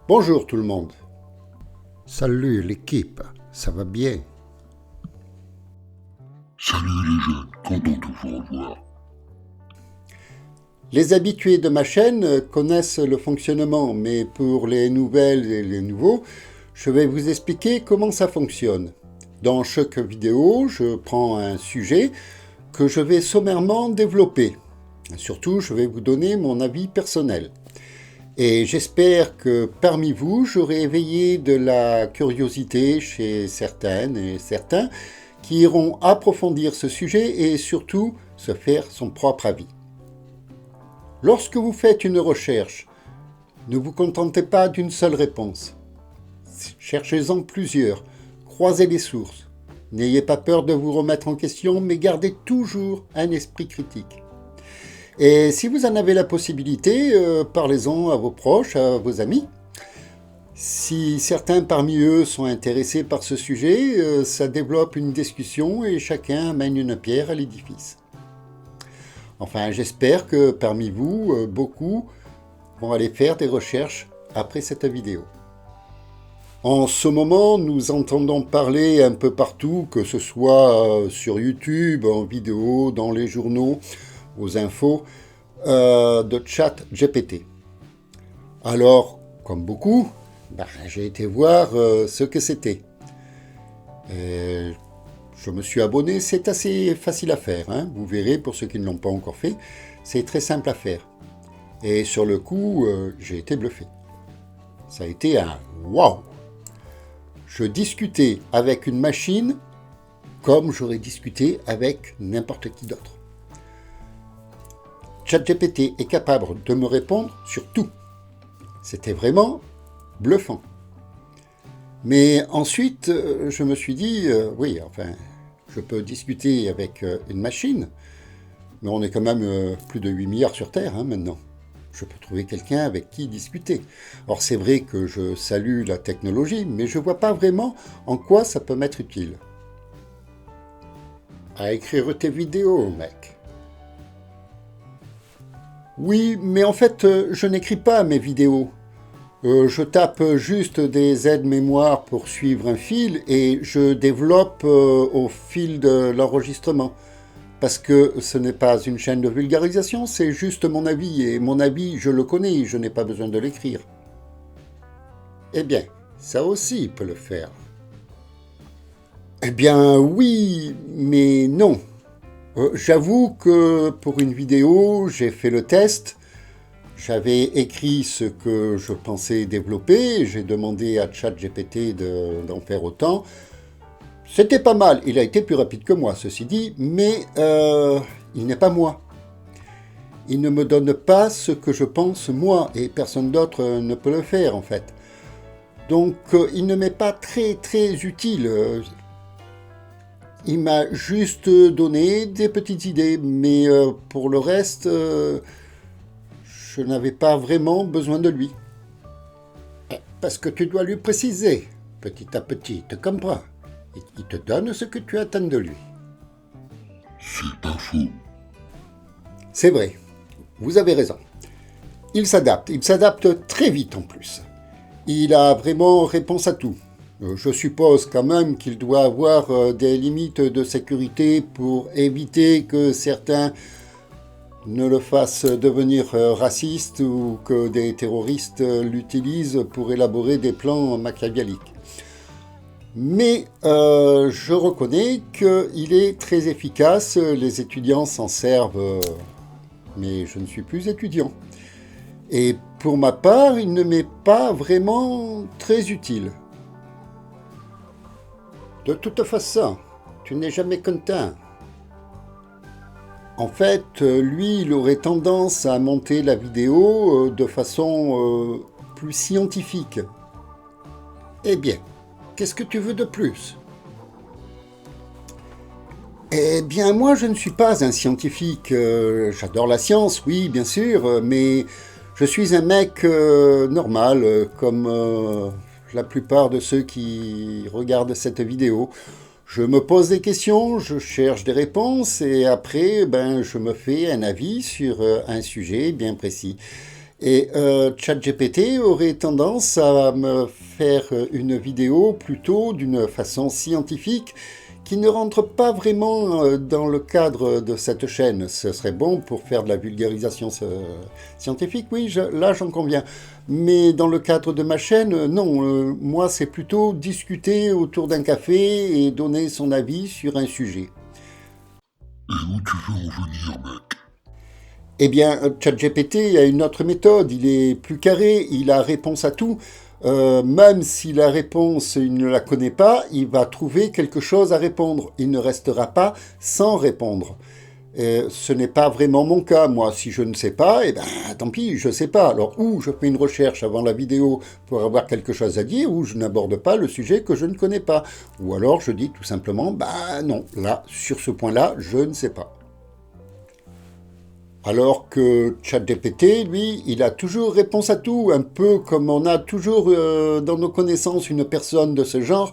Bonjour tout le monde. Salut l'équipe, ça va bien? Salut les jeunes, content de vous revoir. Les habitués de ma chaîne connaissent le fonctionnement, mais pour les nouvelles et les nouveaux, je vais vous expliquer comment ça fonctionne. Dans chaque vidéo, je prends un sujet que je vais sommairement développer. Surtout, je vais vous donner mon avis personnel. Et j'espère que parmi vous, j'aurai éveillé de la curiosité chez certaines et certains qui iront approfondir ce sujet et surtout se faire son propre avis. Lorsque vous faites une recherche, ne vous contentez pas d'une seule réponse. Cherchez-en plusieurs, croisez les sources. N'ayez pas peur de vous remettre en question, mais gardez toujours un esprit critique. Et si vous en avez la possibilité, parlez-en à vos proches, à vos amis. Si certains parmi eux sont intéressés par ce sujet, ça développe une discussion et chacun amène une pierre à l'édifice. Enfin, j'espère que parmi vous, beaucoup vont aller faire des recherches après cette vidéo. En ce moment, nous entendons parler un peu partout, que ce soit sur YouTube, en vidéo, dans les journaux, aux infos, de ChatGPT. Alors, comme beaucoup, j'ai été voir ce que c'était. Je me suis abonné, c'est assez facile à faire, hein. Vous verrez, pour ceux qui ne l'ont pas encore fait, c'est très simple à faire. Et sur le coup, j'ai été bluffé. Ça a été un waouh! Je discutais avec une machine comme j'aurais discuté avec n'importe qui d'autre. ChatGPT est capable de me répondre sur tout. C'était vraiment bluffant. Mais ensuite, je me suis dit, oui, enfin, je peux discuter avec une machine, mais on est quand même plus de 8 milliards sur Terre maintenant. Je peux trouver quelqu'un avec qui discuter. Or, c'est vrai que je salue la technologie, mais je ne vois pas vraiment en quoi ça peut m'être utile. À écrire tes vidéos, mec. Oui, mais en fait, je n'écris pas mes vidéos. Je tape juste des aides-mémoire pour suivre un fil et je développe au fil de l'enregistrement. Parce que ce n'est pas une chaîne de vulgarisation, c'est juste mon avis. Et mon avis, je le connais, je n'ai pas besoin de l'écrire. Eh bien, ça aussi peut le faire. Eh bien, oui, mais non. J'avoue que pour une vidéo, j'ai fait le test. J'avais écrit ce que je pensais développer. J'ai demandé à ChatGPT d'en faire autant. C'était pas mal. Il a été plus rapide que moi, ceci dit, mais il n'est pas moi. Il ne me donne pas ce que je pense moi, et personne d'autre ne peut le faire, en fait. Donc, il ne m'est pas très utile. Il m'a juste donné des petites idées, mais pour le reste, je n'avais pas vraiment besoin de lui. Parce que tu dois lui préciser, petit à petit, tu comprends. Il te donne ce que tu attends de lui. C'est pas faux. C'est vrai, vous avez raison. Il s'adapte très vite en plus. Il a vraiment réponse à tout. Je suppose quand même qu'il doit avoir des limites de sécurité pour éviter que certains ne le fassent devenir raciste ou que des terroristes l'utilisent pour élaborer des plans machiavéliques. Mais je reconnais qu'il est très efficace, les étudiants s'en servent, mais je ne suis plus étudiant. Et pour ma part, il ne m'est pas vraiment très utile. De toute façon, tu n'es jamais content. En fait, lui, il aurait tendance à monter la vidéo de façon plus scientifique. Eh bien, qu'est-ce que tu veux de plus? Eh bien, moi, je ne suis pas un scientifique. J'adore la science, oui, bien sûr, mais je suis un mec normal, comme la plupart de ceux qui regardent cette vidéo. Je me pose des questions, je cherche des réponses et après, je me fais un avis sur un sujet bien précis. Et ChatGPT aurait tendance à me faire une vidéo plutôt d'une façon scientifique qui ne rentre pas vraiment dans le cadre de cette chaîne. Ce serait bon pour faire de la vulgarisation scientifique, oui, là j'en conviens. Mais dans le cadre de ma chaîne, non. Moi, c'est plutôt discuter autour d'un café et donner son avis sur un sujet. Et où tu veux en venir, mec? Eh bien, ChatGPT a une autre méthode, il est plus carré, il a réponse à tout. Même si la réponse, il ne la connaît pas, il va trouver quelque chose à répondre. Il ne restera pas sans répondre. Ce n'est pas vraiment mon cas. Moi, si je ne sais pas, eh ben, tant pis, je ne sais pas. Alors, ou je fais une recherche avant la vidéo pour avoir quelque chose à dire, ou je n'aborde pas le sujet que je ne connais pas. Ou alors, je dis tout simplement, bah non, là, sur ce point-là, je ne sais pas. Alors que ChatGPT, lui, il a toujours réponse à tout, un peu comme on a toujours dans nos connaissances une personne de ce genre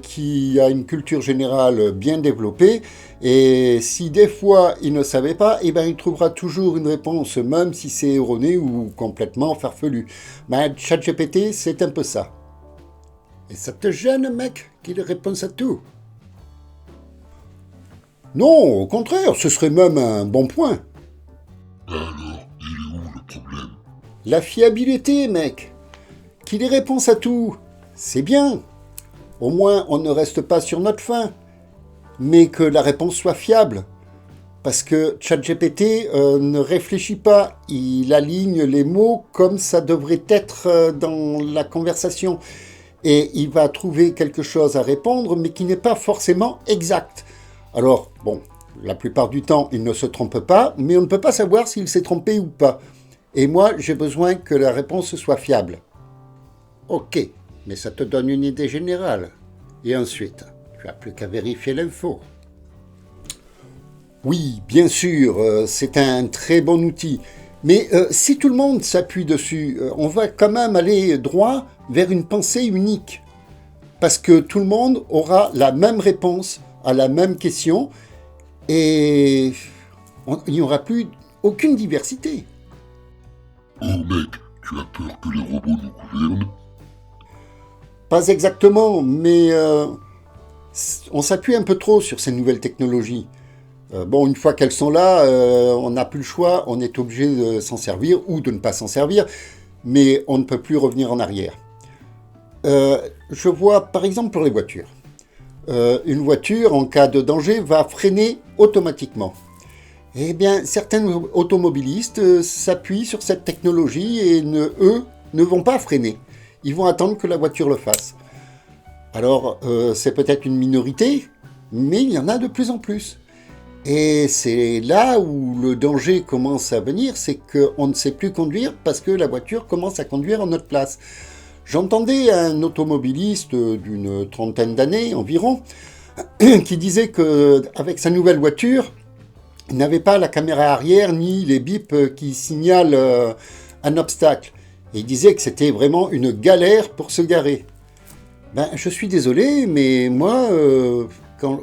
qui a une culture générale bien développée, et si des fois il ne savait pas, eh ben, il trouvera toujours une réponse, même si c'est erroné ou complètement farfelu. Ben, ChatGPT, c'est un peu ça. Et ça te gêne, mec, qu'il ait réponse à tout? Non, au contraire, ce serait même un bon point. Alors, il est où le problème? La fiabilité, mec. Qu'il ait réponse à tout, c'est bien. Au moins, on ne reste pas sur notre faim. Mais que la réponse soit fiable. Parce que ChatGPT ne réfléchit pas. Il aligne les mots comme ça devrait être dans la conversation. Et il va trouver quelque chose à répondre, mais qui n'est pas forcément exact. Alors, bon, la plupart du temps, il ne se trompe pas, mais on ne peut pas savoir s'il s'est trompé ou pas. Et moi, j'ai besoin que la réponse soit fiable. Ok, mais ça te donne une idée générale. Et ensuite, tu n'as plus qu'à vérifier l'info. Oui, bien sûr, c'est un très bon outil. Mais si tout le monde s'appuie dessus, on va quand même aller droit vers une pensée unique. Parce que tout le monde aura la même réponse à la même question, et il n'y aura plus aucune diversité. Oh mec, tu as peur que les robots nous gouvernent? Pas exactement, mais on s'appuie un peu trop sur ces nouvelles technologies. Bon, une fois qu'elles sont là, on n'a plus le choix, on est obligé de s'en servir ou de ne pas s'en servir, mais on ne peut plus revenir en arrière. Je vois par exemple pour les voitures. Une voiture, en cas de danger, va freiner automatiquement. Eh bien, certains automobilistes s'appuient sur cette technologie et eux ne vont pas freiner. Ils vont attendre que la voiture le fasse. Alors, c'est peut-être une minorité, mais il y en a de plus en plus. Et c'est là où le danger commence à venir, c'est qu'on ne sait plus conduire parce que la voiture commence à conduire en notre place. J'entendais un automobiliste d'une trentaine d'années environ qui disait qu'avec sa nouvelle voiture, il n'avait pas la caméra arrière ni les bips qui signalent un obstacle. Et il disait que c'était vraiment une galère pour se garer. Ben, je suis désolé, mais moi, quand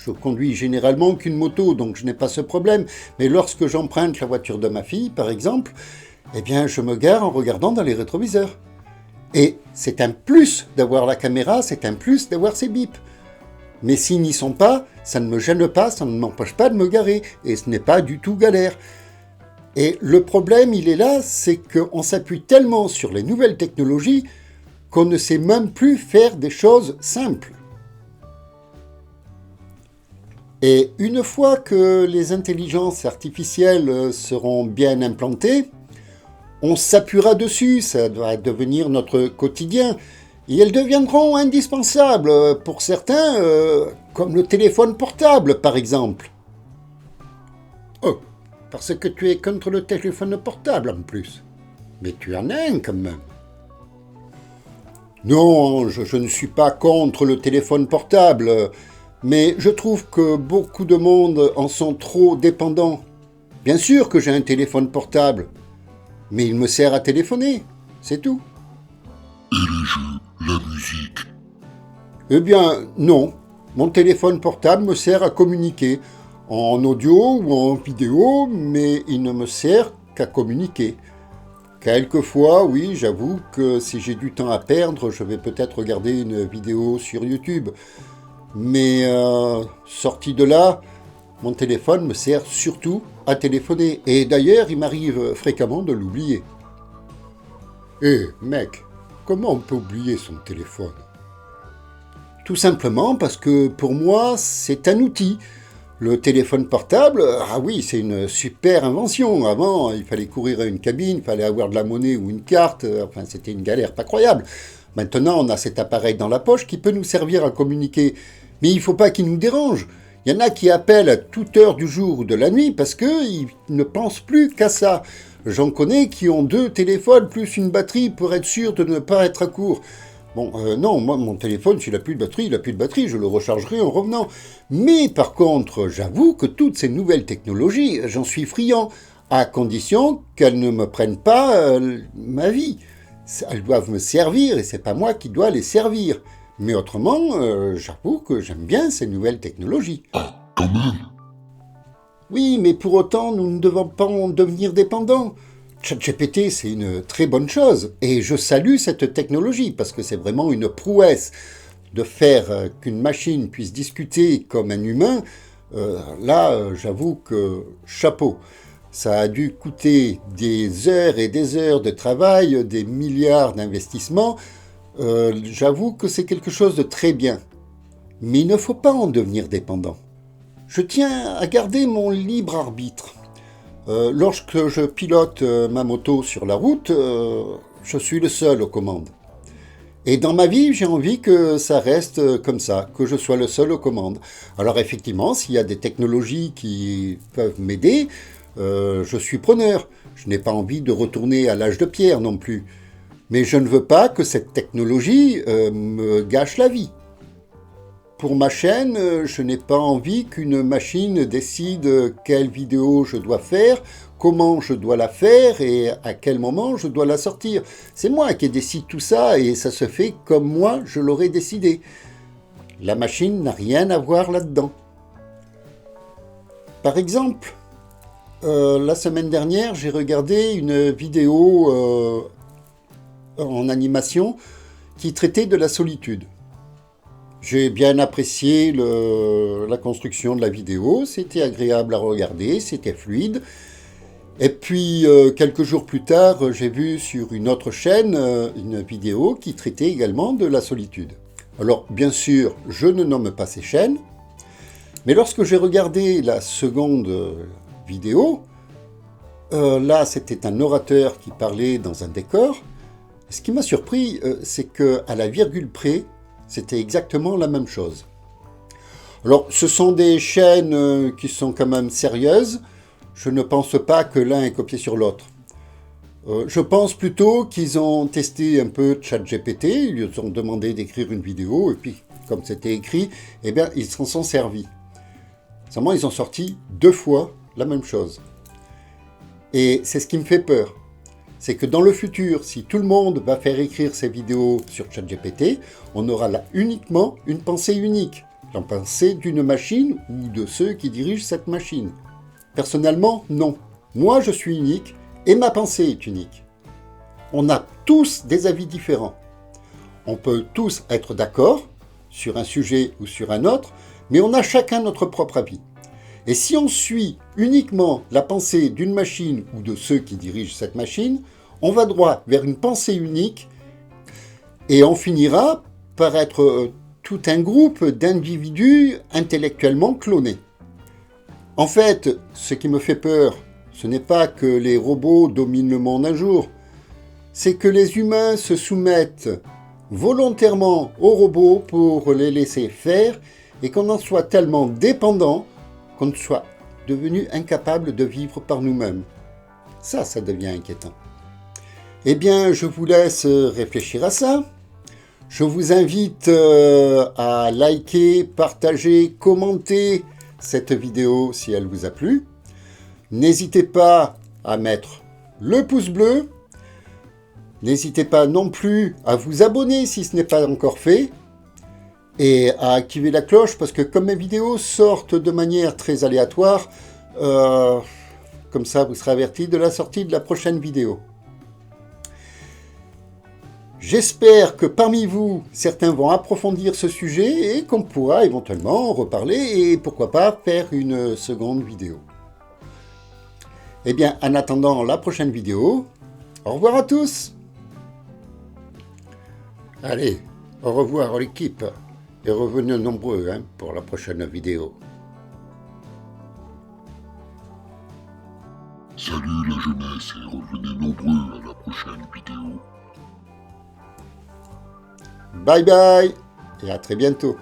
je conduis généralement qu'une moto, donc je n'ai pas ce problème. Mais lorsque j'emprunte la voiture de ma fille, par exemple, eh bien, je me gare en regardant dans les rétroviseurs. Et c'est un plus d'avoir la caméra, c'est un plus d'avoir ces bips. Mais s'ils n'y sont pas, ça ne me gêne pas, ça ne m'empêche pas de me garer. Et ce n'est pas du tout galère. Et le problème, il est là, c'est qu'on s'appuie tellement sur les nouvelles technologies qu'on ne sait même plus faire des choses simples. Et une fois que les intelligences artificielles seront bien implantées, on s'appuiera dessus, ça va devenir notre quotidien. Et elles deviendront indispensables pour certains, comme le téléphone portable par exemple. Oh, parce que tu es contre le téléphone portable en plus. Mais tu en as un quand même. Non, je ne suis pas contre le téléphone portable, mais je trouve que beaucoup de monde en sont trop dépendants. Bien sûr que j'ai un téléphone portable, mais il me sert à téléphoner, c'est tout. Et les jeux, la musique? Eh bien, non. Mon téléphone portable me sert à communiquer, en audio ou en vidéo, mais il ne me sert qu'à communiquer. Quelquefois, oui, j'avoue que si j'ai du temps à perdre, je vais peut-être regarder une vidéo sur YouTube. Mais sorti de là, mon téléphone me sert surtout à téléphoner. Et d'ailleurs, il m'arrive fréquemment de l'oublier. Eh, mec, comment on peut oublier son téléphone? Tout simplement parce que pour moi, c'est un outil. Le téléphone portable, ah oui, c'est une super invention. Avant, il fallait courir à une cabine, il fallait avoir de la monnaie ou une carte. Enfin, c'était une galère pas croyable. Maintenant, on a cet appareil dans la poche qui peut nous servir à communiquer. Mais il ne faut pas qu'il nous dérange. Il y en a qui appellent à toute heure du jour ou de la nuit parce qu'ils ne pensent plus qu'à ça. J'en connais qui ont 2 téléphones plus une batterie pour être sûr de ne pas être à court. Bon, non, moi, mon téléphone, s'il n'a plus de batterie, je le rechargerai en revenant. Mais par contre, j'avoue que toutes ces nouvelles technologies, j'en suis friand, à condition qu'elles ne me prennent pas ma vie. Elles doivent me servir et c'est pas moi qui dois les servir. Mais autrement, j'avoue que j'aime bien ces nouvelles technologies. Ah, quand même. Oui, mais pour autant, nous ne devons pas en devenir dépendants. ChatGPT, c'est une très bonne chose, et je salue cette technologie, parce que c'est vraiment une prouesse de faire qu'une machine puisse discuter comme un humain. J'avoue que chapeau. Ça a dû coûter des heures et des heures de travail, des milliards d'investissements. J'avoue que c'est quelque chose de très bien. Mais il ne faut pas en devenir dépendant. Je tiens à garder mon libre arbitre. Lorsque je pilote ma moto sur la route, je suis le seul aux commandes. Et dans ma vie, j'ai envie que ça reste comme ça, que je sois le seul aux commandes. Alors effectivement, s'il y a des technologies qui peuvent m'aider, je suis preneur. Je n'ai pas envie de retourner à l'âge de pierre non plus. Mais je ne veux pas que cette technologie me gâche la vie. Pour ma chaîne, je n'ai pas envie qu'une machine décide quelle vidéo je dois faire, comment je dois la faire et à quel moment je dois la sortir. C'est moi qui décide tout ça et ça se fait comme moi je l'aurais décidé. La machine n'a rien à voir là-dedans. Par exemple, la semaine dernière, j'ai regardé une vidéo en animation qui traitait de la solitude. J'ai bien apprécié la construction de la vidéo, c'était agréable à regarder, c'était fluide. Et puis, quelques jours plus tard, j'ai vu sur une autre chaîne une vidéo qui traitait également de la solitude. Alors, bien sûr, je ne nomme pas ces chaînes, mais lorsque j'ai regardé la seconde vidéo, là, c'était un orateur qui parlait dans un décor. Ce qui m'a surpris, c'est qu'à la virgule près, c'était exactement la même chose. Alors, ce sont des chaînes qui sont quand même sérieuses. Je ne pense pas que l'un est copié sur l'autre. Je pense plutôt qu'ils ont testé un peu ChatGPT, ils lui ont demandé d'écrire une vidéo, et puis, comme c'était écrit, eh bien, ils s'en sont servis. Seulement, ils ont sorti 2 fois la même chose. Et c'est ce qui me fait peur. C'est que dans le futur, si tout le monde va faire écrire ses vidéos sur ChatGPT, on aura là uniquement une pensée unique, la pensée d'une machine ou de ceux qui dirigent cette machine. Personnellement, non. Moi, je suis unique et ma pensée est unique. On a tous des avis différents. On peut tous être d'accord sur un sujet ou sur un autre, mais on a chacun notre propre avis. Et si on suit uniquement la pensée d'une machine ou de ceux qui dirigent cette machine, on va droit vers une pensée unique et on finira par être tout un groupe d'individus intellectuellement clonés. En fait, ce qui me fait peur, ce n'est pas que les robots dominent le monde un jour, c'est que les humains se soumettent volontairement aux robots pour les laisser faire et qu'on en soit tellement dépendant qu'on soit devenu incapable de vivre par nous-mêmes. Ça devient inquiétant. Eh bien, je vous laisse réfléchir à ça. Je vous invite à liker, partager, commenter cette vidéo si elle vous a plu. N'hésitez pas à mettre le pouce bleu. N'hésitez pas non plus à vous abonner si ce n'est pas encore fait. Et à activer la cloche parce que comme mes vidéos sortent de manière très aléatoire, comme ça vous serez averti de la sortie de la prochaine vidéo. J'espère que parmi vous, certains vont approfondir ce sujet et qu'on pourra éventuellement en reparler et pourquoi pas faire une seconde vidéo. Eh bien, en attendant la prochaine vidéo, au revoir à tous. Allez, au revoir l'équipe et revenez nombreux pour la prochaine vidéo. Salut la jeunesse et revenez nombreux à la prochaine vidéo. Bye bye et à très bientôt.